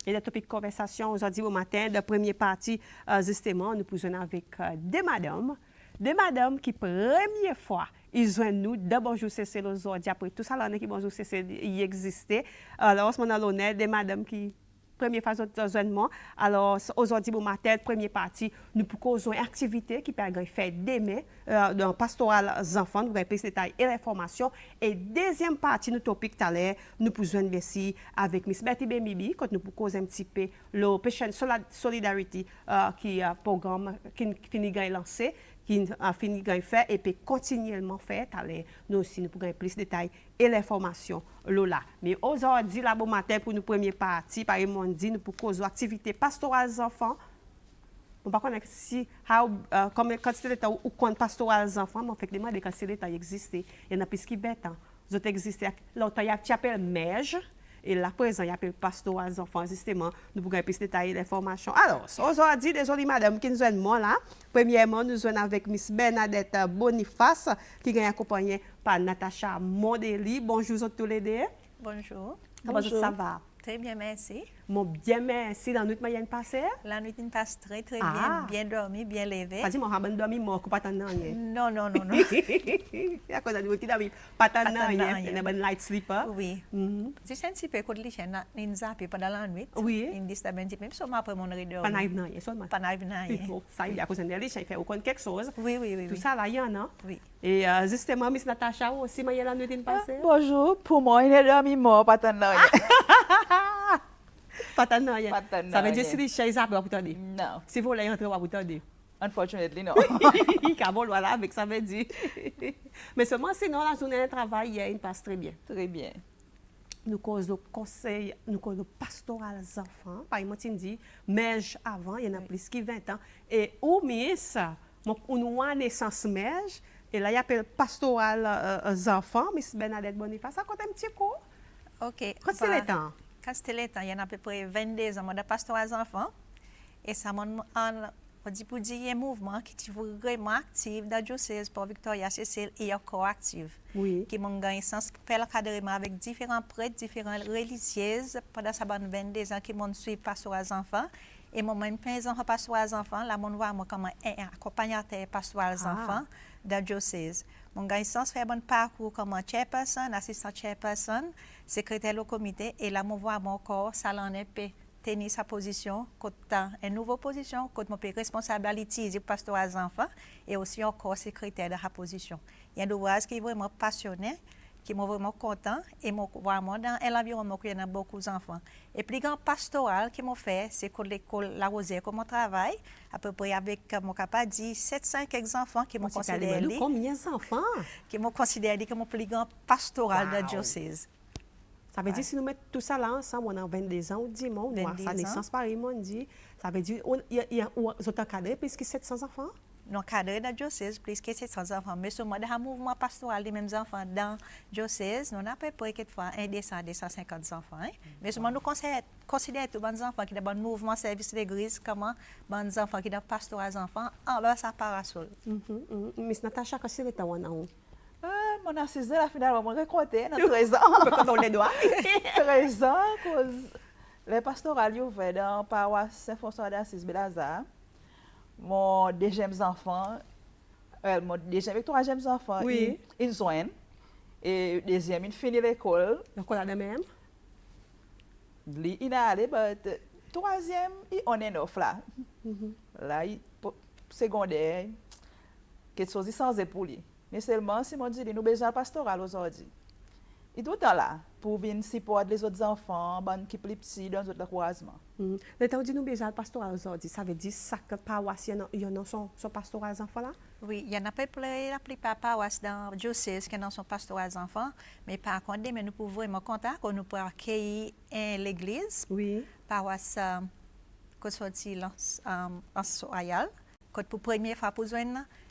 Et le topic de conversation aujourd'hui au matin, de première partie, justement, nous posons avec des madames qui, première fois, ils ont nous, de Bonjour CC aujourd'hui, après tout ça, l'année qui Bonjour CC y existait. Alors, on a l'honneur des madames qui, première phase de alors aujourd'hui au matin, première partie, nous proposons une activité qui peut faire demain dans pastoral enfants, nous avons plus de détails et l'information. Et deuxième partie, nous topic tout à l'heure, nous pouvons aussi avec Miss Betty Bemibi, quand nous proposons un petit peu le Patient Solidarity qui est un programme qui finit de lancer, qui a fini de faire et puis continuellement faire. Nous aussi, nous pourrons plus de détails et l'information là. Mais aujourd'hui, là, bon matin, pour nous première partie, par exemple, nous pour cause activité pastorale des enfants. On ne sait pas si, comme quantité de temps ou quand pastorale des enfants, mais effectivement, des quantités de temps existent. Il y en a plus qui bêtent. Ils existent. L'autre, il y a qui appelle MEJ. Et là, présent, il y a le pastoral des enfants, justement, nous pourrons plus détailler l'information. Alors, aujourd'hui, désolé, madame, qui nous ont moi là. Premièrement, nous sommes avec Miss Bernadette Boniface, qui est accompagnée par Natacha Mondeli. Bonjour à tous les deux. Bonjour. Comment ça va? Très bien, merci. Mon bien, merci. La nuit, moyenne passée? La nuit, il passe très bien, bien dormi, bien levé. Pas dit, moi, je dormi, moi, pas tant non. Non. À cause de vous qui dormi, pas tant non, il y a un light sleeper. Oui. Je suis un petit peu comme les chaînes, ils zappent pendant la nuit. Oui. Ils disent un petit peu, seulement après mon rideau. Pas naïf, non, seulement. Pas naïf, non. Ça, il y a cause de les chaînes, il fait aucun quelque chose. Oui. Tout ça, là, il y en a. Oui. Et justement, Miss Natacha aussi, moi, il y a la nuit passée. Bonjour, pour moi, il est dormi mort, pas tant non. Pas tant non. Ça veut dire non. si les chaînes zappent, vous attendez. Non. Si vous voulez rentrer, vous attendez. Unfortunately, non. Voilà, avec ça veut dire. Mais seulement, sinon, la journée de travail, il passe très bien. Très bien. Nous cause de conseil, nous cause de pastoral des enfants. Par exemple, tu dis, MEJ avant, il y en a plus que 20 ans. Et au Miss, on a naissance MEJ, et là, il y a le pastoral des enfants, Miss Bernadette Boniface, ça compte un petit coup. OK. Quand c'est le temps? Quand c'est le temps, il y en a à peu près 22 ans de pastoral des enfants. Et ça m'a pour dire un mouvement qui est vraiment actif dans le diocèse pour Victoria Cécile et encore actif. Oui. Qui m'a gagné sens pour faire l'encadrement avec différents prêtres, différentes religieuses pendant ça 22 ans qui m'ont suivi pastoral des enfants. Et moi, même 15 ans pastoral des enfants, là, mon voit moi comme un accompagnateur pastoral des enfants dans le diocèse. Mon gagné sens faire un parcours comme chairperson, assistant chairperson, secrétaire au comité, et là, mon voit mon corps, ça l'en est tenir sa position, une nouvelle position, quand mon responsabilité du pastoral des enfants et aussi encore secrétaire de la position. Il y a des gens qui sont vraiment passionnés, qui sont vraiment contents et vraiment dans l'environnement où il y a beaucoup d'enfants. Et plus grand pastoral qui m'a fait, c'est que l'école La Rosière, comme on travaille, à peu près avec, mon capable dit, 700 enfants qui m'ont considéré. Combien d'enfants? Qui m'ont considéré comme mon plus grand pastoral de diocèse. Ça veut dire si nous mettons tout ça là ensemble, on a 22 ans, on dit, on a sa naissance par on dit, ça veut dire, il y a encadré plus que 700 enfants? Nous encadrons dans le diocèse plus que 700 enfants. Mais sur le mouvement pastoral des mêmes enfants dans le diocèse, nous avons à peu près quelquefois 250 enfants. Mais sur nous considérons tous les enfants qui ont un mouvement service de l'église comme les enfants qui ont pastoral des enfants en bas sa parasol. Miss Natacha, qu'est-ce que c'est que Mon assise la finale, on va compter dans 13 ans. On les doigts. 13 ans, cause les pastorales ouvertes dans la paroisse Saint-François d'Assise Belazar. Mon deuxième enfant, mon deuxième et troisième enfant, oui. Ils joignent. Et deuxième, il finit l'école. L'école à même? Il est allé, mais troisième, on est neuf là. Là, secondaire, quelque chose sans épaule. Mais seulement, si on dit, nous avons besoin de pastoral aujourd'hui. Et tout le temps là, pour venir supporter les autres enfants, qui sont plus petits dans notre croisement. Le temps où nous avons besoin de pastoral aujourd'hui, ça veut dire que chaque paroisse, il y en a son pastoral des enfants là? Oui, il y en a peu près la plupart des paroisses dans le diocèse qui sont pastoral des enfants. Mais par contre, nous pouvons vraiment compter que nous pouvons accueillir l'église. Oui. Paroisse, que soit-il en Soyal, que pour la première fois, pour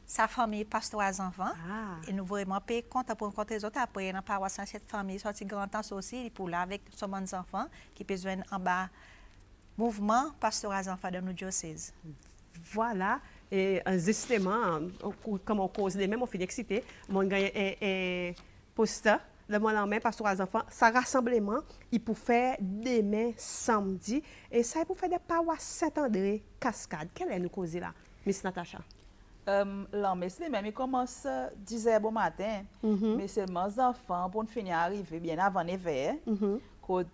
sa famille pastoral des enfants. Et nous vraiment payer compte pour rencontrer les autres. Après, dans la paroisse, cette famille sorti grand temps aussi pour là avec son enfants qui besoin en bas mouvement pastoral des enfants dans nos diocèses. Voilà. Et justement, comme on cause des mêmes, on fait excité. Mon gars est poste le mois en mai, pastoral enfants, ça rassemblement, il pour faire demain samedi, et ça il pour faire des paroisses Saint-André, Cascade. Quelle est nous cause là, Miss Natacha? L'homme, c'est même, il commence 10 heures bon matin, mais seulement les enfants, pour finir arriver bien avant 9 heures, quand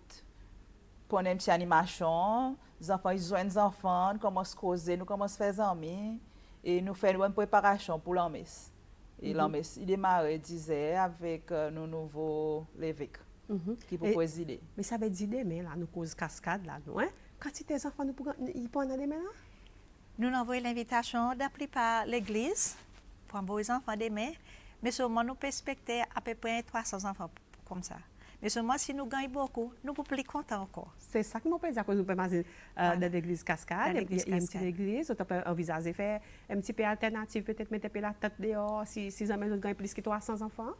pour une petite animation, les enfants, ils joignent les enfants, nous commençons à causer, nous commençons à faire amis, et nous faisons une préparation pour l'homme. Et l'homme, il démarre 10 heures avec nos nouveaux évêques qui pour présider. Mais ça veut dire demain, là, nous cause Cascade, là, non, hein? Quand tes enfants, ils peuvent aller demain, là? Nous envoyons l'invitation d'appeler par l'église pour envoyer les enfants demain, mais seulement nous respecter à peu près 300 enfants comme ça. Mais seulement si nous gagnons beaucoup, nous sommes plus contents encore. C'est ça que je peux dire, que nous pouvons passer dans l'église Cascade. Il y a une petite église, on peut envisager faire un petit peu alternative, peut-être mettre la tête dehors si jamais nous gagnons plus que 300 enfants.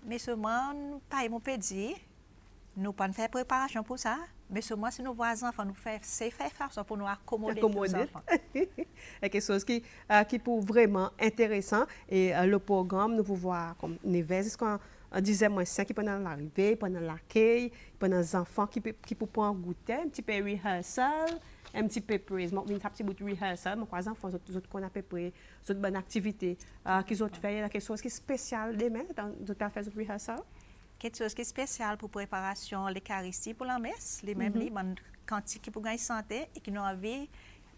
Mais seulement, pas mon peut dire, nous ne pouvons pas faire préparation pour ça. Mais seulement si nous voyons les enfants, nous faisons faire pour nous accommoder les enfants. C'est quelque chose qui est vraiment intéressant. Et le programme, nous pouvons voir comme Neves, jusqu'en 10h-5, pendant l'arrivée, pendant l'accueil, pendant les enfants qui peuvent prendre goûter, un petit peu rehearsal, un petit peu praise. Moi, un petit bout de rehearsal, moi, les enfants, ils ont à peu près une bonne activité qu'ils ont fait. Il y a quelque chose qui est spécial demain, ils ont fait ce rehearsal. Quelque chose qui est spécial pour préparation l'Eucharistie pour la messe, les mêmes livres, quantiques qui pour gagner santé et qui ont envie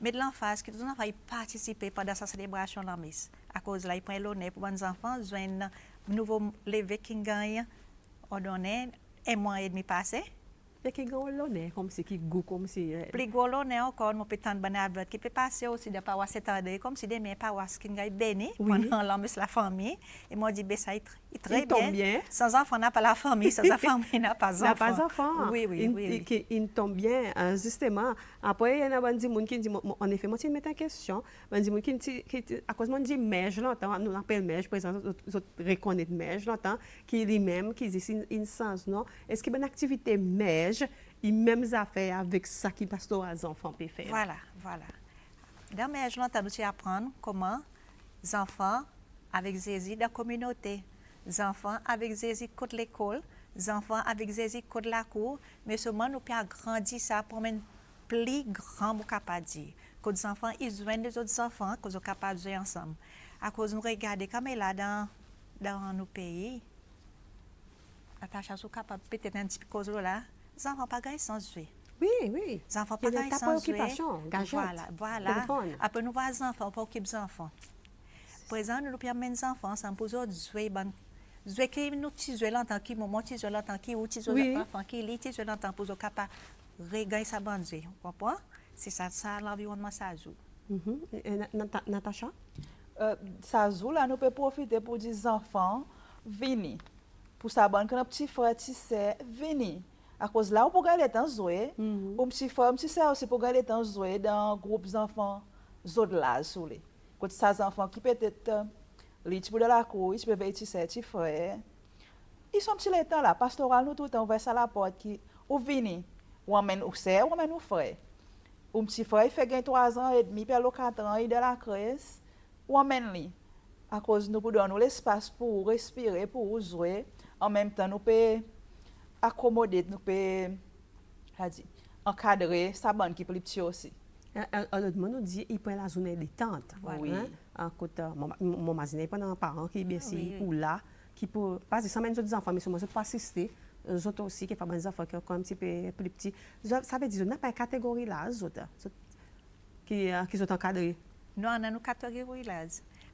mais de l'emphase que nous avons participé pendant sa célébration de la messe. À cause de là, ils prennent l'honneur pour les enfants, ils ont un nouveau l'évêque qui gagne, ordonné, un mois et demi passé. Et qui gagne l'honneur, comme si qui goût, comme si. Plus gros l'honneur encore, nous peut tendre bonne qui peut passer aussi de paroisse Saint-André, comme si des mes paroisses qui gagnent béni pendant la messe la famille. Et moi, je dis, ça est très bien. Sans enfant, n'a pas la famille, sans famille, n'a pas enfant. N'a pas enfant. Oui. Il tombe bien, justement. Après, il y a des gens qui disent, en effet, moi, je mets en question. Il y a des gens qui, à cause de dit mèche longtemps, nous l'appelons mèche, par exemple, nous reconnaissons mèche longtemps, qui lui-même, qui dit, une sens, non? Est-ce qu'il y a une activité mèche, les mêmes affaires avec ça qui pastoral les enfants peuvent faire? Voilà. Dans mèche longtemps, nous apprendre comment les enfants, avec Jésus, dans la communauté, les enfants avec Jésus contre l'école, les enfants avec Jésus contre la cour, mais seulement nous pouvons agrandir ça pour un plus grand mot capable de dire. Que les enfants, ils joignent les autres enfants, que sont capables de jouer ensemble. À cause nous regarder comme là dans nos pays, Natacha, sont capables peut-être un petit peu cause là, les enfants pas gagner sans jouer. Oui. Les enfants pas gagner sans jouer. Voilà. Après nous voir les enfants, pour occuper les enfants. Présent, nous permettons les enfants ensemble pour jouer. Jouer qui nous jouer longtemps, qui moment jouer longtemps, qui ou jouer longtemps, qui lit jouer longtemps pour capable regagner sa bande jouer. Vous comprenez? C'est ça l'environnement ça joue. Natacha? Ça joue là, nous pouvons profiter pour dire aux enfants, venez. Pour ça, quand nos petits frères, petits sœurs, venez. À cause là, on peut aller temps jouer. Pour petits frères, petits sœurs aussi pour aller temps jouer dans groupe d'enfants, autres là, sous les. Quand ces enfants qui peut-être les petits de la cour, ils peuvent être petits frères. Ils sont petits les temps là, pastoral nous tout le temps ouvert à la porte qui ou venez, ou amène ou sœur, ou amène ou frère. Un petit frère, il fait 3 ans et demi, puis 4 ans, il est de la crèche, ou amène lui. À cause nous pouvons donner l'espace pour respirer, pour jouer. En même temps, nous pouvons accommoder, nous pouvons encadrer sa bande qui est plus petit aussi. Alors, nous dit qu'il prend la journée détente. Oui. Mon imagine pendant un parent qui est bien ou là, qui peut passer sans même les enfants, mais seulement pas assister. Les autres aussi, qui font des enfants qui sont un petit peu plus petits. Ça veut dire qu'on n'a pas une catégorie là, les autres, qui sont encadrés. Nous, on a une catégorie là.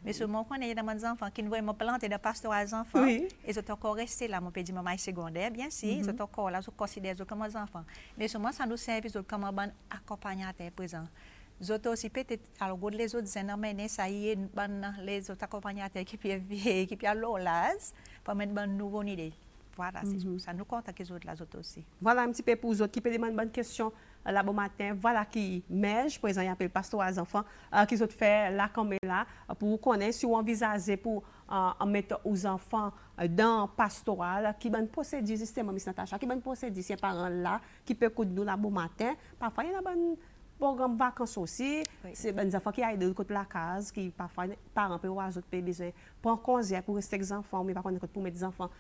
Mais seulement quand il y a des enfants qui nous voient planter de pastoral aux enfants, ils sont encore restés là, mon petit maman secondaire, bien sûr, ils sont encore là, ils considèrent comme des enfants. Mais seulement ça nous sert comme un accompagnateur présent. Les autres aussi, peut-être, alors, les autres, ça y est, les autres accompagnateurs qui peuvent l'olaz, pour mettre une nouvelle idée. Voilà, ça nous compte avec les autres aussi. Voilà un petit peu pour les autres qui peuvent demander une bonne question là bon matin. Voilà qui mèche, présent, il appelle pastoral aux enfants, qui ont fait là comme là, pour vous connaître, si vous envisagez pour mettre aux enfants dans pastoral, qui va procéder justement, Miss Natacha, qui va procéder ces parents là, qui peuvent écouter nous là bon matin. Parfois, il y a programme vacances aussi, Oui. c'est des enfants qui aillent de côté de la case, qui parfois, parents peuvent avoir d'autres besoin, prendre congé pour rester avec les enfants, mais par contre, pour mettre des enfants,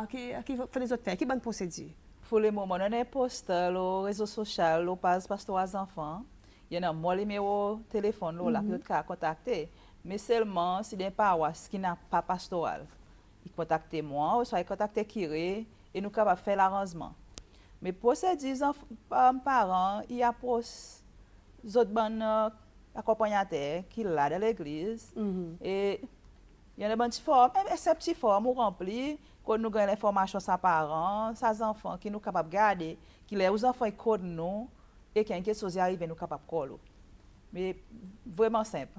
qui font des autres faire, qui bonne procédure. Pour le moment, on est postal, aux réseaux sociaux, aux pages pastoral enfants. Il y a un numéro de téléphone là, que vous contacter. Mais seulement si des paroisses qui n'a pas pastoral. Ils contactent moi, ou soit ils contactent Kiré, et nous sommes capables de faire l'arrangement. Mais pour ces 10 parents, il y a pour les autres bonnes accompagnateurs qui sont là dans l'église. Et il y a des petites formes, même ces petites formes, on remplit, quand nous avons l'information sur les parents, sur les enfants, qui nous sommes capables de garder, qui les enfants ils codent nous, et qu'il y a quelque chose qui arrive, nous sommes capables de coller. Mais vraiment simple.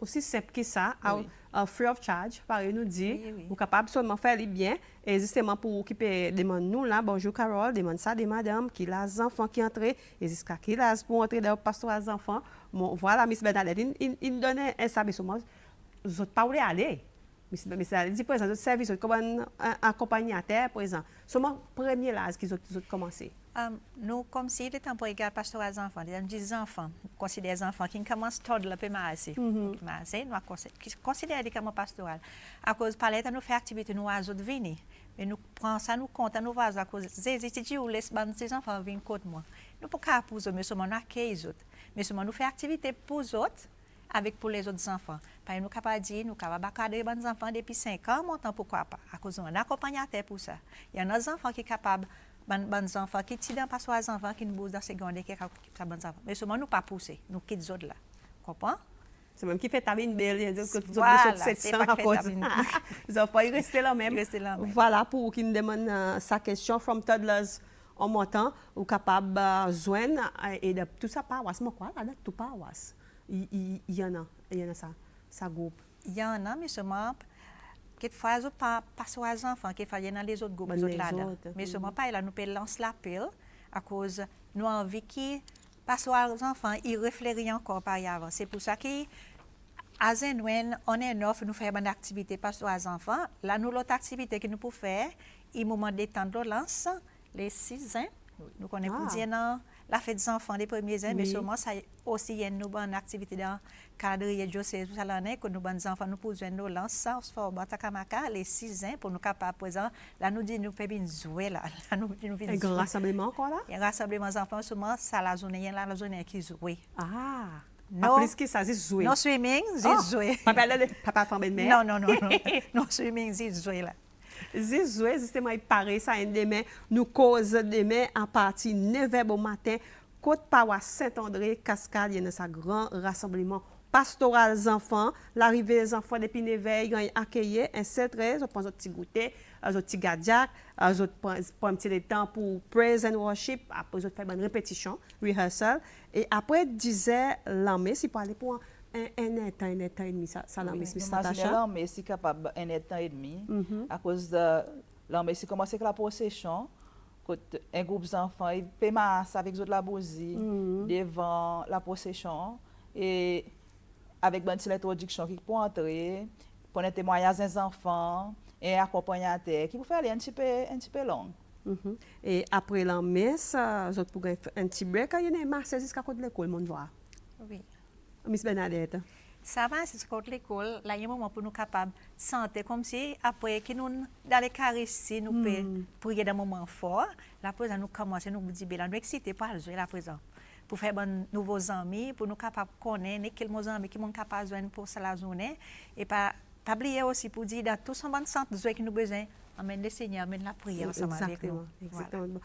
Aussi simple que ça, Oui. free of charge, pareil nous dit, Oui, oui. vous capable seulement faire les bien, et justement pour occuper demande nous là, bonjour Carole, demande ça des madame, qui a les enfants qui entrent, et jusqu'à qui là pour entrer dans le pastoral des enfants. Bon, voilà, Miss Bernadette, il donne un service, vous n'avez pas voulu aller. Miss Bernadette dit, par exemple, votre service, comme un accompagnateur, par exemple, seulement premier là, qu'ils ont commencé. Nous, comme si le temps pour regarder pastoral des enfants, des enfants, considère les enfants qui commencent tout le peu masser. Nous considérons comme pastoral. À cause par là, nous faisons activité, nous avons venir. Mais nous prenons ça, nous comptons, nous voyons à cause des ou les enfants viennent contre moi. Nous ne pouvons pas pour eux, mais seulement nous accueillons les autres. Mais seulement nous faisons activité pour les autres, avec pour les autres enfants. Par exemple, nous sommes capables de dire, nous sommes capables de garder les enfants depuis 5 ans, montant pourquoi pas. À cause d'un accompagnateur pour ça. Il y a des enfants qui sont capables les enfants qui tirent dans passe aux enfants qui nous bougent dans ces secondaires qui sont bons enfants. Mais seulement nous pas pousser, nous quittons les autres là. Comprends? C'est même qui fait ta une belle, Voilà, c'est c'est 700 pas à qui fait cause. ta mine. Ils ont pas resté là même. Ils restent là même. Voilà pour qui nous demande sa question from toddlers en montant ou capable de joindre et de tout ça paroisse. Moi quoi là tout paroisse. Il y en a ça groupe. Il y en a mais seulement quelquefois ils pas passer aux enfants qui fallait dans les autres groupes Bon, les autres les là. autres, Mais seulement pas là nous peut lancer l'appel à cause nous envie qui passer aux enfants ils réfléchissent encore par avant. C'est pour ça que à Zenwen, on est neuf, nous faisons une activité passer aux enfants. Là, nous, l'autre activité que nous pouvons faire, il moment des temps de lance, les 6 ans. Nous connaissons pour dire non, la fête des enfants des premiers ans, mais Oui. sûrement, ça aussi, il y a une bonne activité dans le cadre de José, tout ça, que nous, bonnes enfants, nous pouvons nous lancer, on se fait au Batakamaka, les 6 ans, pour nous capables, présent. Là, nous disons, nous pouvons jouer, là. Là, nous pouvons Un grand jouer. rassemblement encore là? Il y a un rassemblement des enfants, sûrement, ça, la zone, il y a la zone qui joue. Ah. Non. Pas plus que ça, c'est jouer. Non swimming, c'est jouer. Papa femme mère. Non. Non swimming, c'est jouer, là. Zizoué, justement, il paraît ça un demain, nous cause demain à partir de 9h au matin, côte paroisse Saint-André, Cascade, il y a un grand rassemblement pastoral des enfants, l'arrivée des enfants depuis 9h, ils ont accueilli un 7h, ils prennent un petit goûter, un petit gadjak, ils prennent un petit temps pour praise and worship, après ils font une répétition, rehearsal, et après 10h, l'armée, c'est pour aller pour un temps et demi, ça l'armée, Miss Natacha. L'armée est capable d'un temps et demi, à cause de l'armée, c'est commencé avec la procession, quand un groupe d'enfants, ils paient masse avec la bougie devant la procession, et avec une introduction qui peut entrer, pour un témoignage des enfants, et un accompagnateur qui peut faire aller un petit peu long. Et après la messe, vous pouvez faire un petit break, il y a un marché jusqu'à côté de l'école, mon voit. Oui. Miss Bernadette. Ça va, c'est côté l'école, là, il y a un moment pour nous capables de sentir comme si, après, que nous, dans les caresses, nous pouvons prier dans un moment fort. Là, présent, nous commençons, nous disons, nous exciter par le jouer, là, présent. Pour faire de nouveaux amis, pour nous capables de connaître quels amis qui sont capables de jouer pour la journée. Et pas oublier aussi pour dire, dans tout ce monde centre de que nous avons besoin, amène le Seigneur, amène la prière ensemble avec nous. Exactement.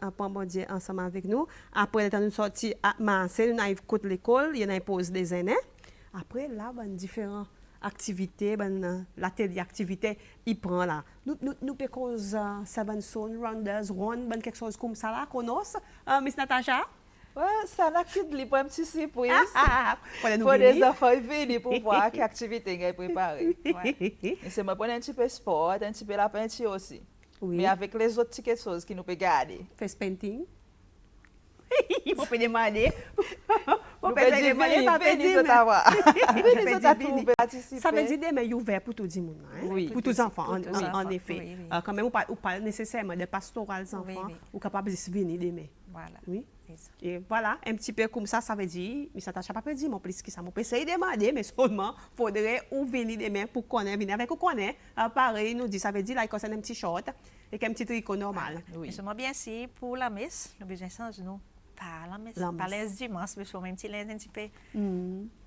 Après, bon Dieu, ensemble avec nous. Après, nous sortis à Marseille, nous avons côté l'école, il y a une pause des années. Après, là, il y a différentes activités, l'atelier activité, il prend là. Nous peut cause Seven Son, Rounders, Ron, quelque chose comme ça là, qu'on ose, Miss Natacha? Ouais, ça n'a que de pour un petit surprise. Pour les enfants venir pour voir quelle activité est préparée. Et c'est moi prendre un petit peu sport, un petit peu la peinture aussi. Oui. Mais avec les autres petites choses qui nous peuvent garder. Face painting. Il faut pas demander. Nous pouvons dire venir tout participer. Ça veut dire demain, il est ouvert pour tout le monde. Oui. Pour tous les enfants, Pour tous les en enfants, effet. oui. Quand même, ou pas nécessairement des pastorales enfants, oui. ou capable de venir demain. Voilà. Oui. Et voilà, un petit peu comme ça veut dire, mais ça t'a pas dit, mon plus que ça, mon peut essayer de demander, mais seulement, faudrait ou venir demain pour connaître, venir avec ou connaître. Pareil, nous dit, ça veut dire, là, il concerne un petit short et un petit tricot normal. Oui. Mais seulement bien si, pour la messe, nous besoin sans nous, pas la messe, La pas messe. les dimanches, mais sur même petit linge un petit peu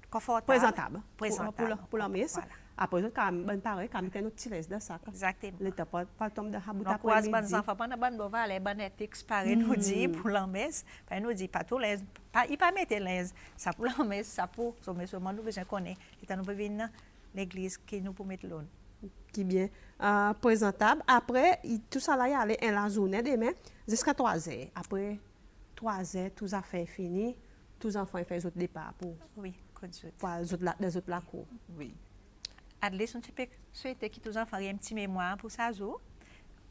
confortable. Présentable. Présentable. Pour la messe. Voilà. Après, quand ben pareil, quand mettre notre petit laisse de sac. Exactement. Le temps pas tomber dans la bout Donc, les enfants, pendant que nous avons les bonnes textes pareil, nous dit pour la messe, nous dit pas tout l'aise, il pas mettre l'aise, ça pour la messe, ça pour, mais seulement nous besoin connaître, et nous pouvons venir l'église qui nous peut mettre l'eau. Qui bien présentable. Après, tout ça là, il allait en la journée demain jusqu'à 3 heures. Après 3 heures, tous affaires finies, tous enfants font autres départ pour Oui, comme ça. les autres la cour. Oui. Adlé, on peut souhaiter que tous les enfants aient un petit mémoire pour ça,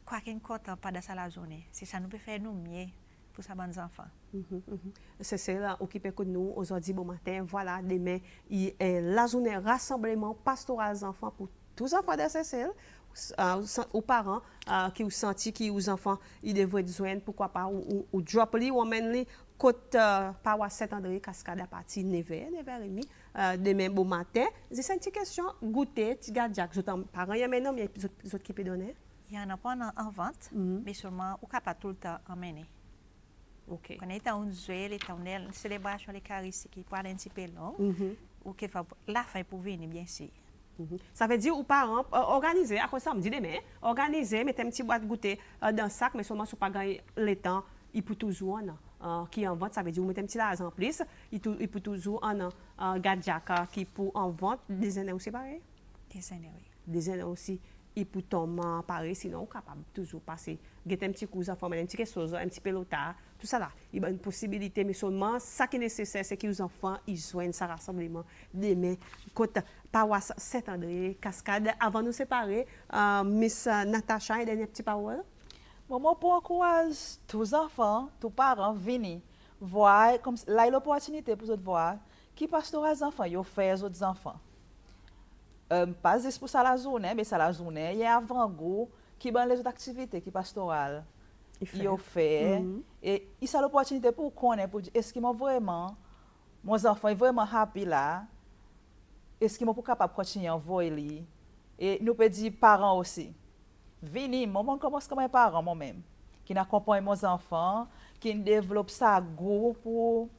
quoi qu'ils soient contents pendant la journée. C'est ça nous peut faire nous mieux pour ça, bonnes enfants. C'est là occupé que nous aujourd'hui bon matin. Voilà, demain, il est la journée rassemblement pastoral des enfants pour tous les enfants de CCL. Aux parents qui ont senti que les enfants ils devraient joindre, pourquoi pas, ou drop li, ou emmène li côte paroisse Saint-André, Cascade à partir de 9h, 9h30, demain bon matin. C'est une petite question, goûter, petit gadget, je t'en parents, il y a maintenant, mais il y a des autres qui peuvent donner. Il y en a pas en vente, mais seulement au capable tout le temps emmener. OK. Quand on est en jouer, l'éternel, célébration les charismes qui parlent un petit peu long, ou qui fait la fin pour venir, bien sûr. Ça veut dire aux parents organiser, à quoi ça me dit demain, organiser, mettre un petit boîte goûter dans le sac, mais seulement si pas gagner le temps, il peut toujours qui en vente, ça veut dire vous mettez un petit argent en plus, il peut toujours un gadget qui pour en vente, des années aussi pareil. Des années, oui. Des années aussi, il peut tomber pareil, sinon capable toujours passer, get un petit coup de forme, un petit quelque chose, un petit pelotard, tout ça là. Il y a une possibilité, mais seulement ça qui est nécessaire, c'est que les enfants ils joignent ce rassemblement demain côté paroisse Saint-André, Cascade. Avant de nous séparer, Miss Natacha, et dernière petite parole. Moi, pour encourager tous les enfants, tous les parents, venir voir, comme là, il y a l'opportunité pour eux de voir qui pastoral les enfants, ils font les autres enfants. Pas juste pour ça la journée, mais ça la journée, il y a avant-goût qui ont les autres activités qui pastorales. Ils fait. Et il y a l'opportunité pour connaître, pour dire, est-ce qu'ils m'ont vraiment, mes enfants sont vraiment happy là? Est-ce qu'ils m'ont capable de continuer à envoyer? Et nous pouvons dire parents aussi. Venez, moi, je commence comme un parent moi-même, qui accompagne mes enfants, qui développe ça goût pour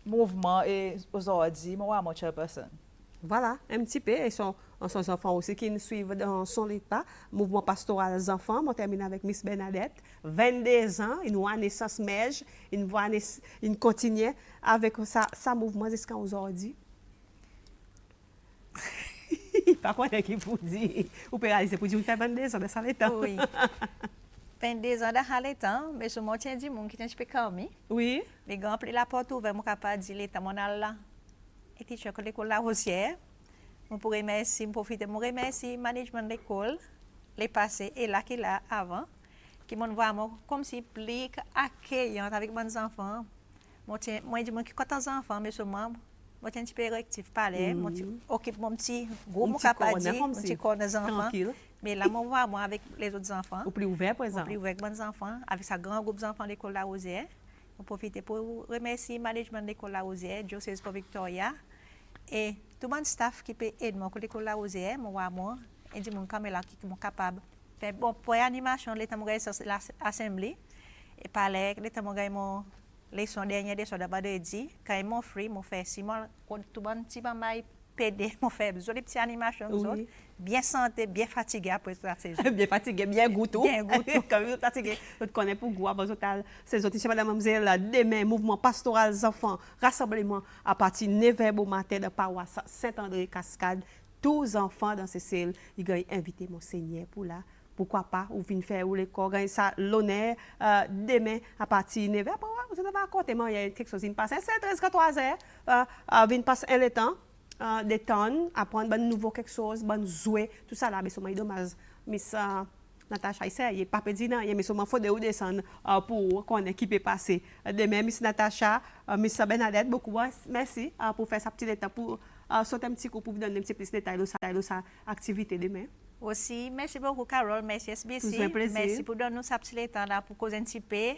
le mouvement et aujourd'hui, moi, je suis une personne. Voilà, un petit peu. Et son enfants aussi qui nous suivent dans son pas. Mouvement pastoral des enfants. On termine avec Miss Bernadette. 22 ans, il nous a naissance mèche. Il continue avec sa mouvement jusqu'à aujourd'hui. Par contre, qui vous dit, vous pouvez réaliser pour dire, vous faites 22 ans de ça le temps. Oui. 22 ans de le temps, mais je me tiens du monde qui est un petit peu calme. Oui. Mais quand la porte ouverte, je suis capable de dire, l'état mon là. Et tu sais que l'école La Rosière, je pourrais remercier, profiter, je remercie le management de l'école, les passés et là qui là avant, qui m'ont vraiment comme si plus accueillant avec mes enfants. Moi, je dis que quand les enfants, mais seulement, moi, je suis un petit peu réactif, parler, moi, occupe mon petit groupe, mon petit corps des enfants. Tranquille. Mais là, moi, avec les autres enfants. Au plus ouvert, par exemple. Au plus ouvert avec mes enfants, avec sa grand groupe d'enfants de l'école La Rosière. On profite pour remercier le management de l'école La Rosière, Diocèse pour Victoria, et tout le staff qui peut aider moi, l'école La Rosière, moi, et du monde comme là qui sont capables. Bon, pour l'animation, l'état mon l'assemblée, et par l'état mon leçon dernière des soirs de dit, quand ils m'ont free, m'ont fait si moi, tout le monde petit bambay PD, m'ont fait des petites animations, bien santé, bien fatigué après ça. Bien fatigué, bien goûteux. Bien goûteux. Quand vous êtes fatigué, vous connaissez pour goût. Ces autres, madame, mademoiselle, demain, mouvement pastoral des enfants, rassemblement à partir de 9h au matin de paroisse Saint-André Cascade. Tous les enfants dans ces cellules, ils ont invité Monseigneur pour là. Pourquoi pas, ou venez faire ou l'école, gagne ça l'honneur demain à partir de 9h. Vous n'avez pas compté, il y a quelque chose qui passe. C'est 13h, 3h, venez passer un temps. Des tonnes, apprendre ben nouveau quelque chose, ben jouer, tout ça là, mais c'est dommage. Miss Natacha, il n'est pas petit, mais seulement faut de descendre pour qu'on ait qui peut passer. Demain, Miss Natacha, Miss Bernadette, beaucoup merci pour faire sa petite étape, pour sauter un petit coup, pour vous donner un petit plus de détails de sa activité demain. Aussi, merci beaucoup Carole, merci SBC, plaisir. merci pour donner nous sa petite étape là pour causer un petit peu.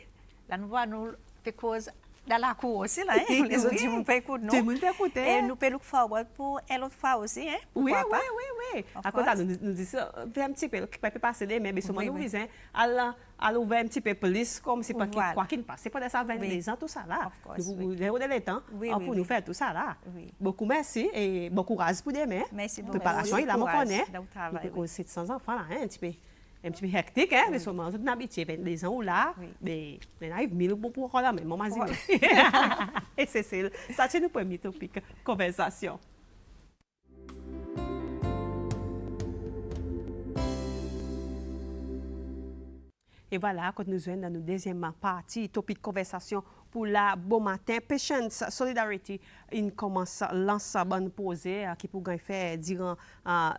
Là, nous voyons nous fait cause dans la cour aussi, là, hein? Les autres, Oui. nous peut écouter, Tout le non? monde peut écouter. Et nous pouvons look forward pour une autre fois aussi, hein? Oui, Pourquoi oui, pas? oui, oui. Of À côté, course. nous disons, fais un petit peu, qui peut passer des mais sûrement Oui, nous oui. disons, à l'ouvrir un petit peu plus, comme c'est pas Voilà. quoi qu'il passe. C'est pas de ça 22 Oui. ans, tout ça là. Of course, Nous oui. avons le temps Oui, pour oui, nous oui. faire tout ça là. Oui. Beaucoup merci et bon courage pour demain. Merci beaucoup. Préparation, il a mon Courage connaît. dans le travail, Il peut oui. aussi 700 enfants là, hein, un petit peu hectique, hein, mais sûrement, nous sommes habitués, 22 ans ou là, Oui. mais il arrive 1000 pour là, mais maman dit. Et c'est ça, c'est le premier topic conversation. Et voilà, quand nous sommes dans notre deuxième partie, topic de conversation pour la bon matin, Patience, Solidarity, il commence l'ensemble posé qui pour gagner faire durant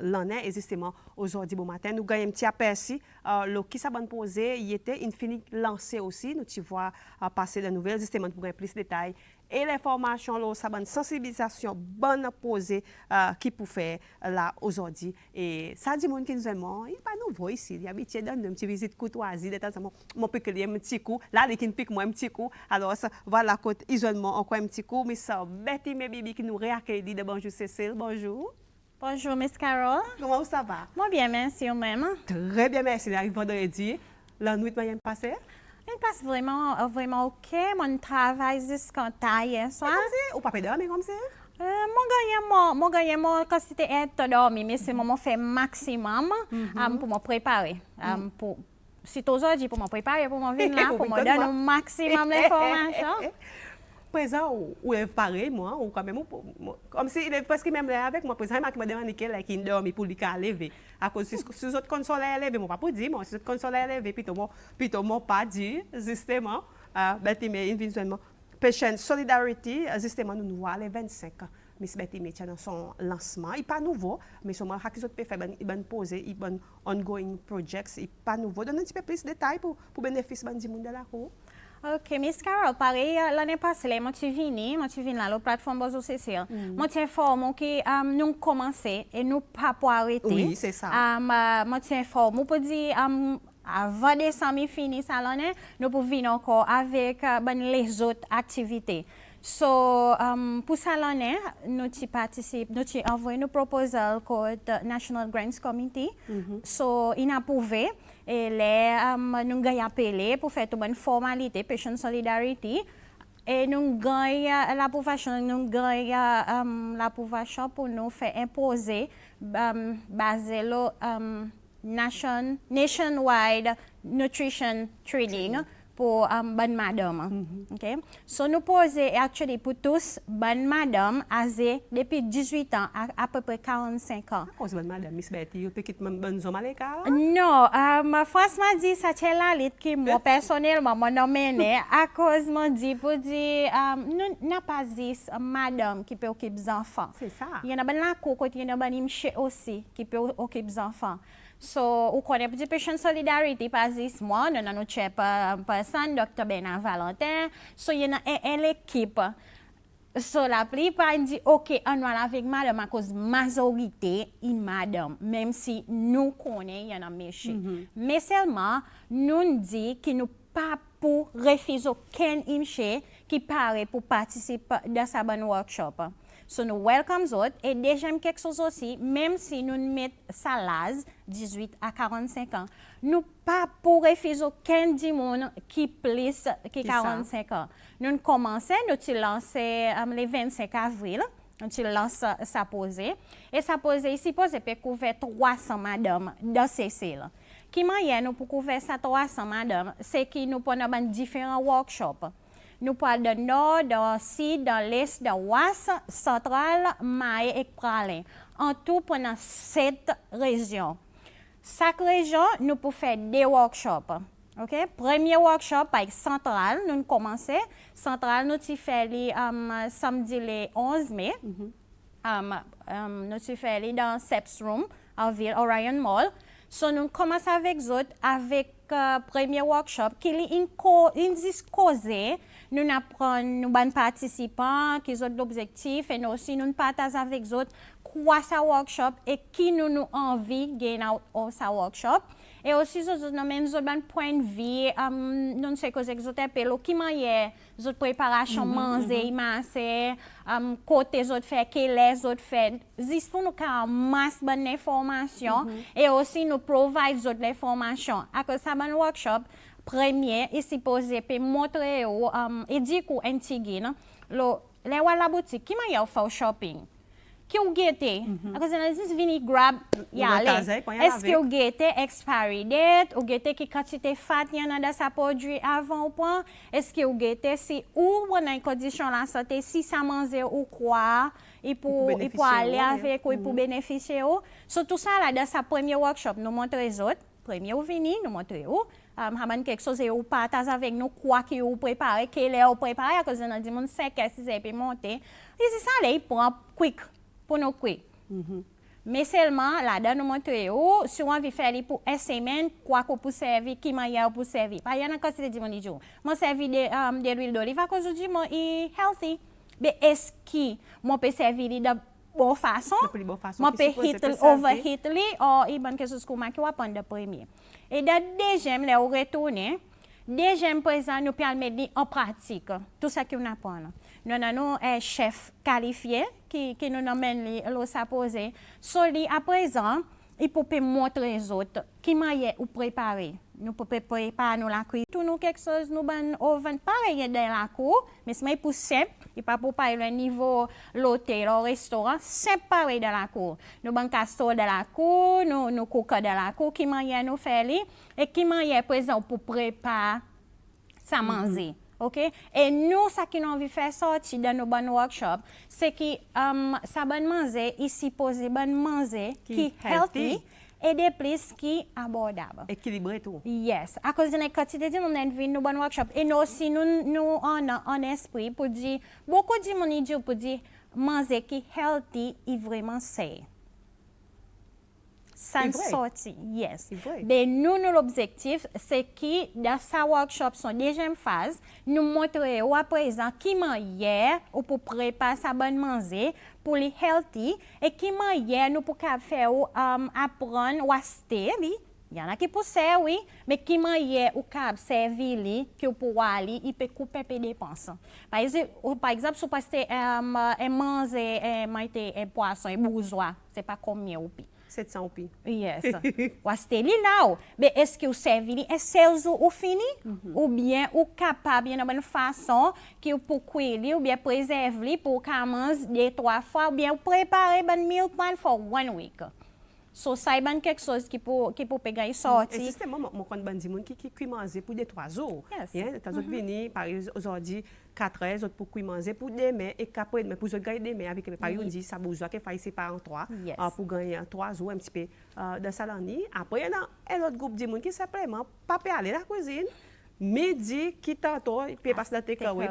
l'année. Et justement, aujourd'hui, bon matin, nous gagnons un petit aperçu. Le qui ça bonne posé, il était infini lancé aussi. Nous tu vois passer de nouvelles, justement, pour gagner plus de détails. Et l'information, là, ça bonne sensibilisation, bonne posée qui pour faire là aujourd'hui. Et ça dit monde qui nous aime, il n'est pas nouveau ici. Il est habitué dans une petite visite courtoisie, de temps en temps, mon pique un petit coup. Là, il qui pique moi un petit coup. Alors, ça, voilà, côté isolement, encore un petit coup. Mais ça, Betty, mes bébés qui nous réaccueillent de bonjour Cécile, bonjour. Bonjour, Miss Carol. Comment ça va? Moi bien, merci vous-même. Très bien, merci. Il arrive vendredi. La nuit, moyen passé. Il passe vraiment OK. Mon travail jusqu'en taille hier soir. Ou pas dormir comme ça? Mon gagné, quand c'était être dormi, mais c'est mon fait maximum pour me préparer. Si tu aujourd'hui pour me préparer, pour me venir là, pour me donner le maximum d'informations. Présent ou est pareil, moi, ou quand même, comme si il est presque même là avec moi, présent, il m'a demandé qu'il dorme pour lui lever. À cause si les autres consoles est levé, moi pas pour dire, moi, si les autres consoles est levé, plutôt moi pas dire, justement, Betty, mais individuellement, Patience, Solidarity, justement, nous voyons les 25 ans. Miss Betty Métier dans son lancement. Il n'est pas nouveau, mais sûrement, il peut faire une posé, il y ongoing projects, il n'est pas nouveau. Donne un petit peu plus de détails pour bénéfice du monde de la cour. Ok, Miss Carol, pareil, l'année passée, je suis venue là, la plateforme Bozo Cécile. Je suis informée que nous commençons et nous pas pour arrêter. Oui, c'est ça. Je suis informée pour dire, avant décembre fini ça l'année, nous pouvons venir encore avec les autres activités. So, pour ça l'année, nous avons envoyé nos proposals au National Grants Committee. So, il a approuvé. Et là, nous avons appelé pour faire toute une formalité, Patience Solidarity. Et nous avons l'approbation pour nous faire imposer, basé le Nationwide Nutrition Training pour bonne madame. Okay? So, nous posons actually pour tous bonne madame âgée depuis 18 ans à peu près 45 ans. Cause bonne madame, Miss Betty, vous pouvez bonne homme à l'écart? Non, franchement dit ça c'est la lettre que moi personnellement m'a nommé à cause m'a dit pour dire nous n'a pas dit madame qui peut occuper des enfants. C'est ça. Il y en a ben la côté il y en a ben monsieur aussi qui peut occuper des enfants. So, on connaît petit Patience Solidarity, pas juste moi, nous avons notre personne, Dr. Bernard Valentin. So, il y a une équipe. So, la plupart dit, OK, on va avec madame à cause de majorité, il madame, même si nous connaissons, il y en a méchant. Mais seulement, nous disons que nous pas pour refuser aucun imché qui paraît pour participer dans sa bonne workshop. So, nous welcome autres. Et déjà, quelque chose aussi, même si nous mettons ça l'âge, 18 à 45 ans, nous pas pour refuser aucun du monde qui plus que 45 ans. Nous commençons, nous lancé le 25 avril. Nous lancé sa posée. Et sa posée ici, posée peut couvrir 300 madame dans ces cellules. Qui moyen nous pour couvrir ça 300 madame, c'est que nous prenons différents workshops. Nous parlons de nord, de sud, de l'est, de l'ouest, central, maï et pralin. En tout, pendant 7 régions. Chaque région, nous pouvons faire des workshops. Okay? Premier workshop avec central, nous commençons. Central, nous fait samedi le 11 mai. Nous fait dans Seps Room, à Ville Orion Mall. So, nous commençons avec eux avec premier workshop qui est causé nous apprenons, nous ban participants, qui ont l'objectif, et nous aussi nous partageons avec eux quoi ça workshop et qui nous envie de gagner out sa workshop. Et aussi, nous avons un point de vue, nous sais que vous appelez, qui manière, vous préparation manger, masser, côté vous fait, quelle les autres fait. Juste pour nous avoir masse bonne information et aussi nous provide d'autres informations. À cause de ce workshop, premier, ici posé, puis montrer, et dire qu'on intrigue, les la boutique, qui manière faire shopping? Qui ou gete? Parce que nous vini grab yale. Est-ce que ou gete expiry date, ou gete qui quantité fat yana dans sa produit avant ou pas? Est-ce que ou gete si ou bonne condition la santé si ça manger ou quoi et pour aller avec ou pour bénéficier ou. So tout ça là dans sa premier workshop nous montre les autres. Premier ou vini nous montre ou haman quelque chose et ou partage avec nous quoi que ou préparer quel est ou préparer à cause nous dit mon 5 6 et puis monter. Et c'est ça là il prend quick pour nous quick. Mais seulement là-dedans nous montrer si on veut faire pour une semaine quoi qu'on peut servir qui manière pour servir. Pas y en a quand c'est dit mon jour. Moi servir de l'huile d'olive à cause du moi est healthy. Mais est-ce que moi peut servir de bonne façon? Moi peut hit overheat li ou il bonne quelque chose comme qui va prendre de premier. Et dans deuxième là au retourner deuxième présent nous peut mettre en pratique tout ça que nous apprend. Nous avons un chef qualifié qui nous amène l'eau poser. Soli à présent, il peut montrer les autres qui m'aient ou préparé. Nous pouvons préparer nous la cuisine. Tout nous quelque chose nous ban oven pareil dans la cour, mais c'est pour simple, il pas pour pas le niveau l'hôtel, le restaurant, simple pareil dans la cour. Nous ban castor dans la cour, nous coca dans la cour qui m'aient nous faire et qui m'aient présent pour préparer ça manger. OK? Et nous, ce que nous avons fait sortir dans nos bons workshops, c'est que ça bon manger, ici posé bon manger, qui healthy, et de plus qui abordable. Équilibré tout. Yes. À cause de la quantité de monde qui nous bon workshop. Et nous aussi, nous en un esprit pour dire, beaucoup de monde dit pour dire, manger qui healthy est vraiment sain. Sans sortir, yes. Mais nous, l'objectif, c'est que dans sa workshop, son deuxième phase, nous montrons à présent qui manière ou pour préparer sa bonne manger pour les healthy et qui manière nous pour faire apprendre ou acheter, oui. Il y en a qui pour ça, oui, mais qui manière ou cap servir que pour aller, il peut couper des dépenses. Par exemple, si vous passez manger un poisson, un bourgeois, c'est pas combien ou pire. 700 pi. Yes. Ou acheter là. Mais est-ce que vous servez est sales ou fini ou bien ou capable de bonne façon que pour cuire ou bien préserver pour manger 2-3 fois ou bien préparer un meal plan for 1 week. So ça est quelque chose qui peut pegar sortir. Justement, moi quand bandi moun qui manger pour 2-3 jours. Yes. T'as autres venir par aujourd'hui 4 heures autres pour manger pour demain et qu'après mais pour gagner demain avec par exemple dit ça bourgeois qui fait séparer en 3 pour gagner 3 jours un petit peu de salami. Après il y a un autre groupe de monde qui simplement pas peut aller à la cuisine. Midi qui tantôt il peut passer la takeaway,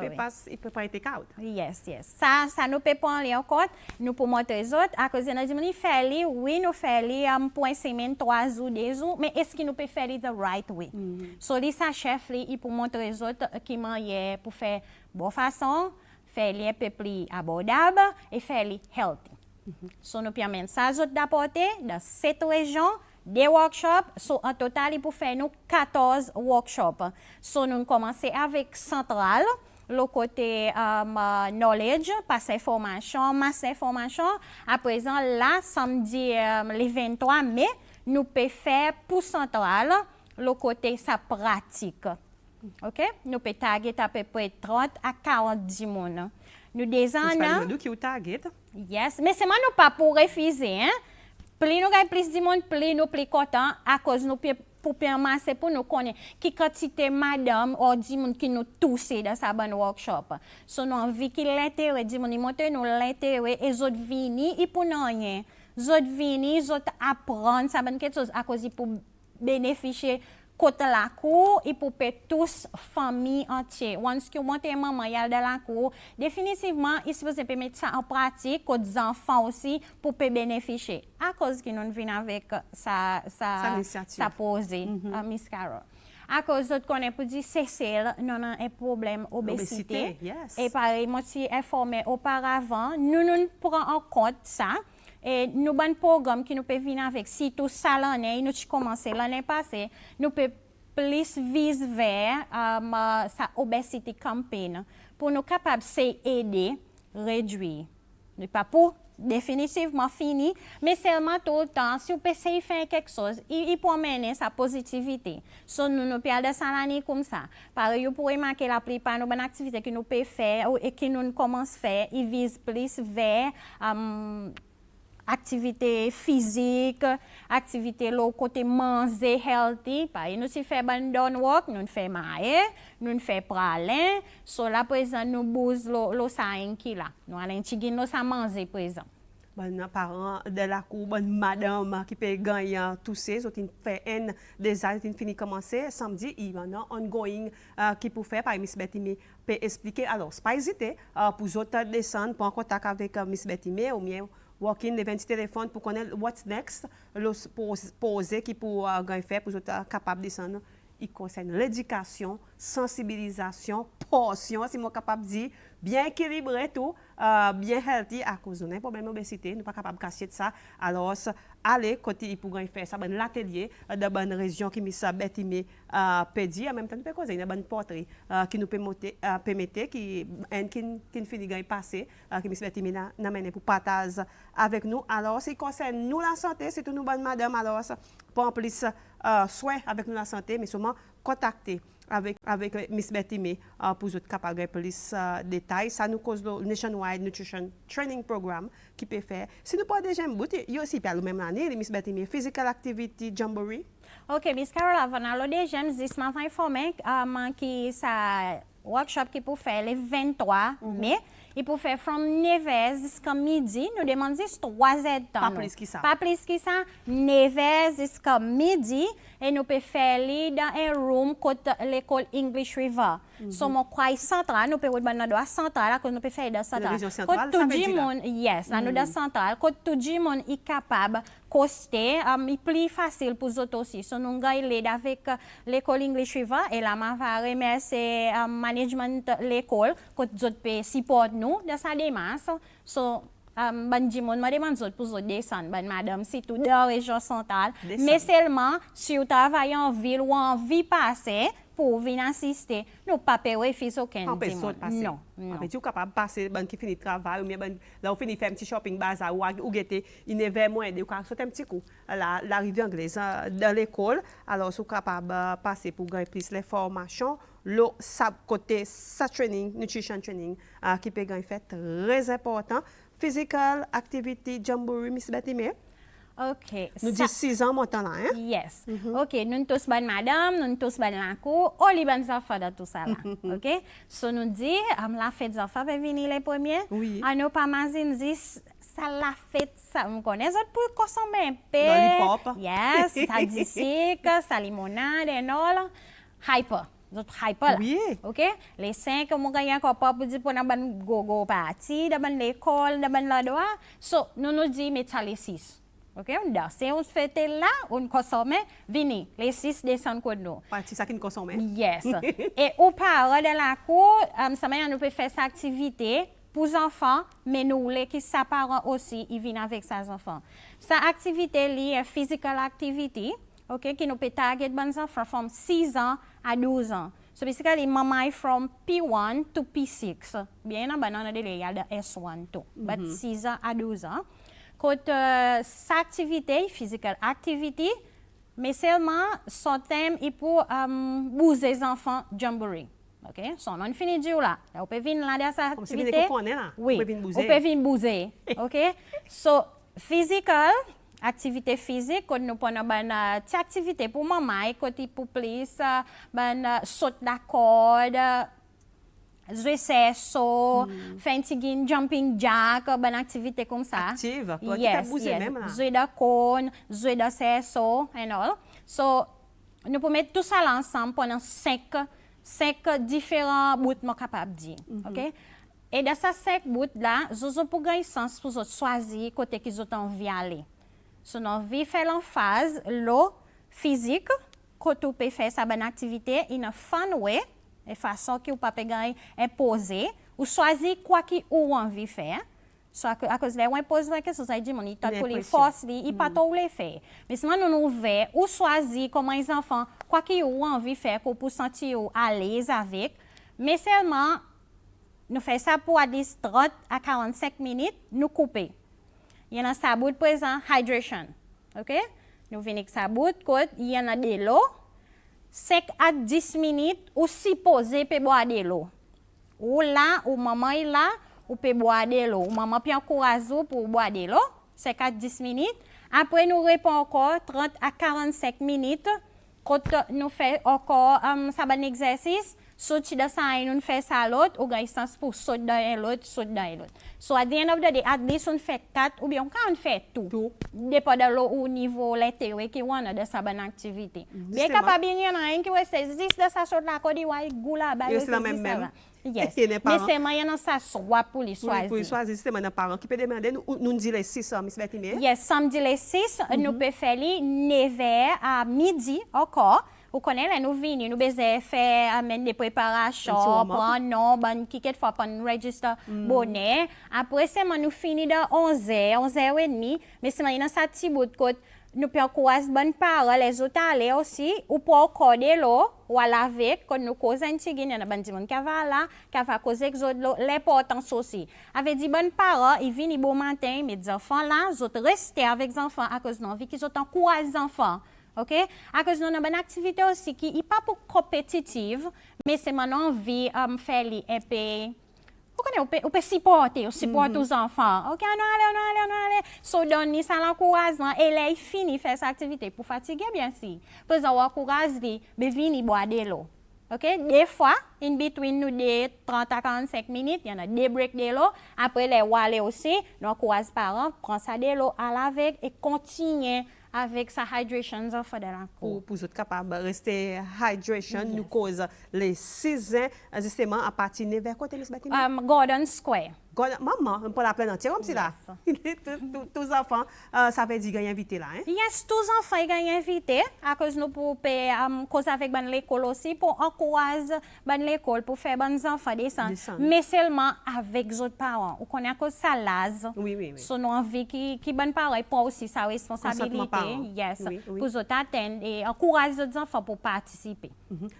il peut pas être take out. Yes. Ça nous peut pas aller encore. Nous pour montrer les autres à cause de nous dit faire oui nous faire pour une semaine 3 jours 2 jours mais est-ce que nous peut faire the right way? So ça chef il pour montrer les autres qui manière pour faire bonne façon, faire les peu plus abordable et faire les healthy. So nous permet ça autres d'apporter dans cette région des workshops, so en total, il peut faire nous 14 workshops. So nous commençons avec Central, le côté knowledge, passer information, masse information. À présent, là, samedi, le 23 mai, nous pouvons faire pour Central, le côté sa pratique. OK? Nous pouvons target à peu près 30 à 40 personnes. Nous descendons. Nous qui target. Yes, mais c'est moi nous pas pour refuser, hein? Plus nous gagnons plus de monde, plus nous plus contents à cause nous pour permettre pour nous connaître qui quantité madame ou du monde qui nous touche dans sa bonne workshop. So nous envie qu'il l'intérêt du monde monter nous l'intérêt et autres venir et pour nous rien. Autres venir, autres apprendre ça bonne quelque chose à cause pour bénéficier côté la cour et pour tous famille entière. Once que monter maman y a dans la cour, définitivement il se peut mettre ça en pratique aux enfants aussi pour bénéficier. À cause que nous venons avec sa posée Miss Carol. à cause de qu'on est pour dire Cécile, nous avons un problème obésité. Yes. Et pareil, moi aussi informé auparavant, nous prenons en compte ça. Et nous avons un programme qui nous peut venir avec. Si tout ça l'année, nous avons commencé l'année passée, nous pouvons plus viser vers sa obésité campaign pour nous capables d'aider, réduire. Nous pas pour définitivement fini, mais seulement tout le temps, si vous pouvez essayer de faire quelque chose, il peut amener sa positivité. So, nous perdons ça l'année comme ça. Par exemple, vous pourrez remarquer la plupart de nos activités que nous pouvons faire et que nous commençons à faire, ils visent plus vers activité physique, activité le côté manger healthy. Par exemple, nous faisons ban down walk, nous faisons maïe, nous faisons pralin. So là, par exemple, nous bousons le sain qui là. Nous allons tigger nous ça manger, par exemple. Bon, parents de la cour, bonne madame qui peut gagner tous ces autres, fait un des années, qui finit commencer samedi, il y a un ongoing qui peut faire par Miss Betty peut expliquer. Alors, c'est pas hésiter pour les autres descendre, pour en contact avec Miss Betty ou bien walk-in devant le téléphone pour connaître what's next, poser qui pour faire pour être capable de descendre. Il concerne l'éducation, sensibilisation, portion, si moi capable de dire, bien équilibré tout, bien healthy à cause d'un problème d'obésité, nous pas capable de cacher ça. Alors, allez côté pour faire ça, l'atelier de bonne région qui Miss Betty pédi, en même temps nous peut causer une bonne portrait qui nous permettre qui finit de passer, qui Miss Betty n'a mené pour partager avec nous. Alors, ce qui concerne nous la santé, c'est tout nous bonne madame. Alors, pour en plus soin avec nous la santé, mais seulement contacter avec Miss Betty pour être capable de plus détails. Ça nous cause le Nationwide Nutrition Training Program qui peut faire. Si nous pas déjà il y a aussi la même année, Miss Betty Physical Activity Jamboree. Ok, Miss Carol, avant le déjà, je m'avais informé que ça workshop qui peut faire le 23 mai. Il peut faire from 9h jusqu'à midi. Nous demandons 3 heures de temps. Pas plus que ça. Pas plus que ça. 9h jusqu'à midi. Et nous pouvons faire dans un room côté l'école English River. So, mon croix central, nous pouvons faire dans central, nous pouvons faire dans central. La région centrale, tout ça le veut dire monde, yes, dans dans central, quand tout le monde est capable coster, est plus facile pour eux aussi. So, nous avons avec l'école English River et là, je vais remercier le management de l'école qui peut supporter nous dans sa démarche. So, je demande pour descendre, madame, c'est tout dans la région centrale. Mais seulement si vous travaillez en ville ou en vie passée, pour venir assister, nous pas payer fils aucun. Non, non. Tu es capable de passer, qui finit le travail, ou bien là, on finit de faire un petit shopping bazar, ou guetter, il n'est pas moins de sauter un petit coup. L'arrivée anglaise dans l'école, alors, vous êtes capable de passer pour gagner plus les formations, le côté training, nutrition training, qui peut gagner fait très important. Physical Activity Jamboree, Miss Betty May. OK. Nous disons 6 ans maintenant là, hein? Yes. OK, nous tous bonnes madame, nous tous bonnes la cour, on les bonnes enfants de tout ça là. OK? So nous dit, la fête des enfants va venir les premiers. Oui. À nous pas nous dit ça la fête ça me connaît ça pour consommer un peu. Lollipop. Yes, ça dit sucre, ça limonade et all. Hyper. Notre hyper. Oui. OK? Les 5 mon gagne encore pas pour dire pour na ban go party, dans l'école, dans la doa. So nous dit mettre les 6. OK, on dit, si on se fait là, on consomme, venez, les 6 descendent comme nous. C'est ça qui nous consomme. Yes. Et au part de la cour, ça veut dire nous peut faire cette activité pour les enfants, mais nous, les qui sont parents aussi, ils viennent avec ses enfants. Cette activité liée physical activity, OK, qui nous peut target les enfants from 6 ans à 12 ans. So basically, mama from P1 to P6. Bien, on a il y a S1 too, but 6 ans à 12 ans. Côté cette activité, physical activity, mais seulement son thème est pour bouger les enfants jamboree. OK? So, on finit de là. On peut venir là dans cette activité. Oui, on peut venir bouger. OK? So, physical, activité physique, quand nous prenons une activité pour maman, côté pour plus, saute la corde, jouer saut, faire un jumping jack, une activité comme ça. Active, yes. même là. Jouer de cône, jouer de saut, and all. So, nous pouvons mettre tout ça ensemble pendant 5 différents bouts que capable de dire. OK? Et dans ces 5 bouts là, vous pour gagner sens pour choisir côté qu'ils ont envie d'aller. So, nous envie faire l'emphase, l'eau physique, quand tu peux faire sa bonne activité, in a fun way, de façon que vous pas imposer, ou choisir quoi que vous envie de faire. Soit à cause de impose la question, ça dit mon il t'a tous les forces, il pas tout les faire. Mais si nous ouvert ou choisir comment les enfants quoi qu'ils ont envie de faire pour sentir à l'aise avec, mais seulement nous faisons ça pour à 30 à 45 minutes, nous couper. Il y a un sabot présent hydration. OK? Nous venons avec sabot côté, il y en a de l'eau 5 à 10 minutes ou si poser pour boire de l'eau. Ou là, ou maman est là, ou peut boire de l'eau. Maman peut encourager pour boire de l'eau, 5 à 10 minutes. Après, nous répondons encore 30 à 45 minutes. Quand nous faisons encore ça bon exercice, sauter de ça et nous faisons ça l'autre, ou gagne sens pour sauter dans l'autre, sauter dans l'autre. So at the end of the day, at least on fait 4 ou bien on fait tout. Dépend de l'eau au niveau l'intérêt qui on a de sa bonne activité. Bien capable bien rien qui reste 10 de ça sur la Côte d'Ivoire, goula ba. C'est la même. Yes. Mais c'est moyen ça soit pour les choisir. Pour choisir, c'est mon parent qui peut demander nous dit les 6 ans, Miss Betty. Yes, samedi les 6, nous pouvons faire 9h à midi encore. Vous connaissez, là, nous venons, nous besoin faire amener des préparations, prendre nom, quelquefois prendre register bonnet. Après, c'est nous finissons de 11h, 11h30. Mais c'est maintenant ça petit bout de côté. Nous pouvons encourager bonnes paroles, les autres aller aussi, ou pour accorder l'eau, ou à laver, quand nous causons un petit il y a des gens qui va là, qui va causer l'importance aussi. Avec des bonnes paroles, ils viennent bon matin, mais des enfants là, ils autres rester avec les enfants à cause de l'envie qu'ils ont encouragé les enfants. OK? À cause de une bonne activité aussi qui n'est pas pour compétitive, mais c'est mon envie de faire un peu. On peut supporter aux enfants. OK, on allez. So, donner ça l'encouragement. Et là, il finit faire cette activité pour fatiguer, bien sûr. Pour ça, on encourage, mais venir boire de l'eau. OK? Des fois, in between nous des 30 à 45 minutes, il y en a des breaks de l'eau. Après, les aller aussi, nous encourage les parents, prendre ça de l'eau à laver et continuer avec sa hydration de la cour. Pour être capable de rester hydration, nous cause les 6 ans, justement, à partir de vers côté Miss Betty? Gordon Square. Maman, pour la pleine entière, comme c'est là. Tous les enfants, ça veut dire qu'ils invité là. Hein? Yes, tous les enfants sont invités à cause nous pour cause avec l'école aussi pour encourager l'école pour faire bonnes enfants descendre. Mais seulement avec les autres parents. On connaît à cause ça l'âge. Oui. So nous envie qui bonnes parents prend aussi sa responsabilité. Yes. Pour les autres attendre et encourager les enfants pour participer.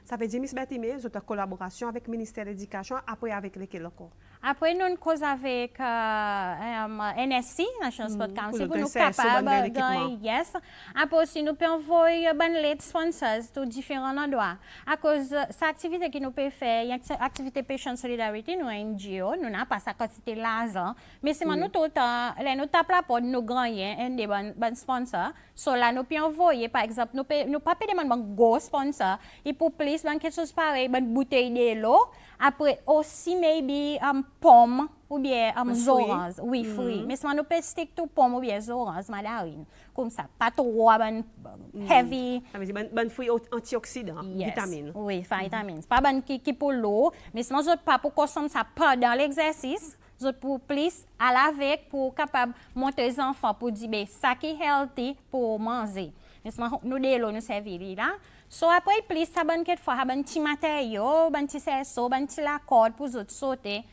Ça veut dire Miss Betty, mais votre collaboration avec le ministère de l'Éducation après avec lesquels encore? Après, nous cause avec NSC, National Sport Council, pour nous capables de yes. Après aussi, nous pouvons envoyer des sponsors dans différents endroits. À cause de cette activité que nous pouvons faire, il y a une activité Patient Solidarity, nous avons NGO, nous n'avons pas sa quantité l'argent. Mais c'est nous tout le temps, nous tapons la porte, nous gagnons des bons sponsors. So là, nous pouvons envoyer, par exemple, nous ne pas demander un gros sponsor, et pour plus, quelque chose pareil, une bouteille de l'eau. Après aussi, maybe, pomme ou bien oranges. Oui, fruits. Mais si on peut stick to pomme ou bien oranges, mandarine. Comme ça, pas trop heavy. Ça veut dire bon fruits antioxydants, vitamines. Oui, vitamines. Pas bon qui pour l'eau, mais sinon, je pas pour consommer ça pendant l'exercice. Je pour plus à laver pour capable monter les enfants pour dire ça qui est healthy pour manger. Mais sinon, nous de l'eau nous servir là. So après plus ça bonne quelquefois bon petit matériau, bon petit cerceau, bon petit la corde pour autres sauter.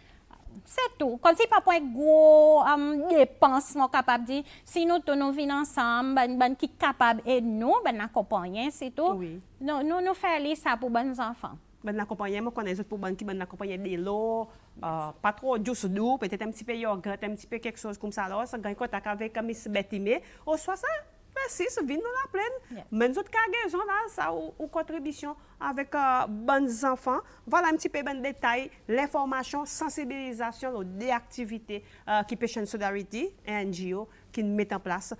C'est tout. Comme si pas pour gros dépenses nous capable dire si nous tous nous venons ensemble, ben qui capable aider nous, ben accompagner, c'est tout. Oui. Nous faire ça pour bons enfants. Ben l'accompagner, moi connais pour ben qui ben accompagner de l'eau, pas trop douce doux, peut-être un petit peu yogurt, un petit peu quelque chose comme ça là, ça gagne contact avec Miss Betty mais au soit ça. Merci, ça vient nous la plaine. Mais nous autres cargaisons là, ça ou contribution avec bons enfants. Voilà un petit peu de détails, l'information, sensibilisation des activités qui Patient Solidarity, NGO, qui mettent en place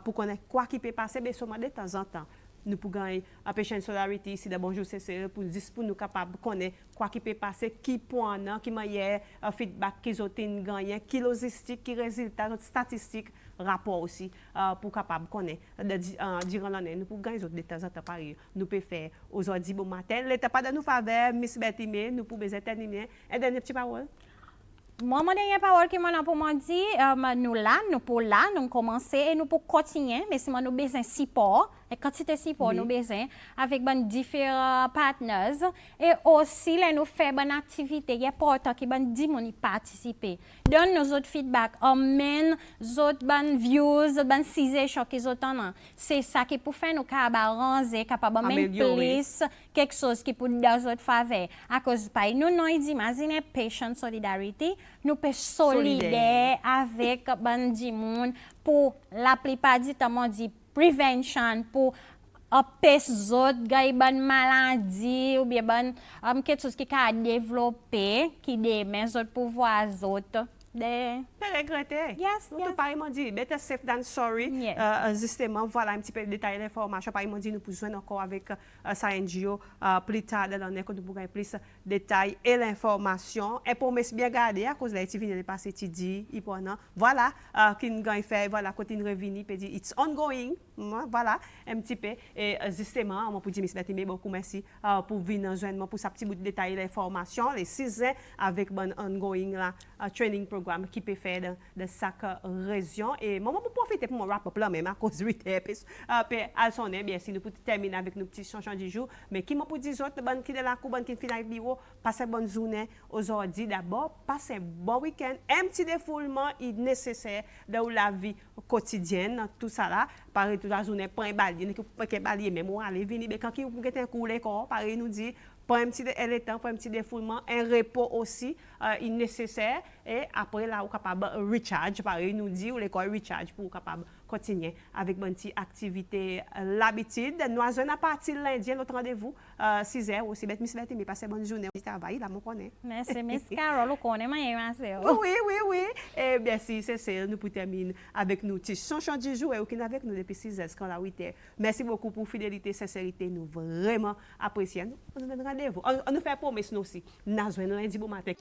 pour connaître quoi qui peut passer, mais seulement de temps en temps. Nous pouvons gagner à Patient Solidarity ici de Bonjour CCE pour nous capables de connaître quoi qui peut passer, qui point, qui manière, feedback qu'ils ont gagné, qui logistique, qui résultat, statistiques, rapport aussi pour capable de connaître durant l'année. Nous pouvons gagner de temps en temps pareil. Nous pouvons faire aujourd'hui bon matin. L'état pas de nous faveur, Miss Betty, nous pouvons terminer. Et dernière petite parole. Moi, mon dernière parole que moi pour moi dit, nous pour là, nous commencer et nous pour continuer, mais si moi nous besoin support, et quantité support nous besoin avec ben différents partners et aussi là nous faire bonne activité, il est important que ben dit mon y participer. Donne nos autres feedback, amène autres ben views, ben suggestions que autres en. C'est ça qui pour faire nous capables capable même plus quelque chose qui pour dans autres faveur. À cause par nous non imagine patient solidarity, nous peut solidaire avec ben du monde pour la plupart du temps on dit prevention pour empêcher les autres gars bonne maladie ou bien bonne quelque chose qui a développé qui démet les autres pouvoirs autres regretter. Yes, Nous, yes. pareil, dit, better safe than sorry. Yes. Justement, voilà un petit peu de détails d'information. Pareil, dit, nous pouvons encore avec sa NGO plus tard dans l'année, que nous pourrons plus de détails et l'information. Et pour me bien garder, à cause de la TV, il est passé, tu dis, voilà, qui nous gagne fait, voilà, quand il revient, il dit, it's ongoing. Voilà, un petit peu. Et justement, on peut dire, mais beaucoup merci pour venir dans joindre pour sa petit bout de détails et l'information. Les 6 ans avec bon ongoing là, training programme qui peut faire de chaque région. Et moi, je profiter pour mon wrap-up là même à cause de l'épisode. Bien si nous pouvons terminer avec nos petits changements du jour. Mais qui m'a pour dire autres, bonne qui de la coupe, bonne qui finit bureau, passez bonne journée aujourd'hui. D'abord, passez un bon week-end. Un petit défoulement est nécessaire dans la vie quotidienne, tout ça là. Pareil, toute la journée, pas un balier, pas un balier, même moi, allez, venir, mais quand vous êtes un coup l'école, pareil, nous dit, pas un petit temps, pas un petit défoulement, un repos aussi est nécessaire. Et après, là, vous êtes capable de recharge, pareil, nous dit, ou l'école recharge pour capable continuer avec une petite activité. L'habitude, nous avons à partir de lundi, notre rendez-vous, 6h, aussi, mais passez bonne journée, on travaille, là, on connaît. Merci, Miss Carol, on connaît, Oui. Et bien, si c'est nous pour terminer avec nous, petit chanson du jour et aucun avec nous depuis 6h, jusqu'à la 8h. Merci beaucoup pour fidélité, sincérité, nous vraiment apprécions. On nous donne rendez-vous. On nous fait promesse nous aussi. Nous avons lundi bon matin.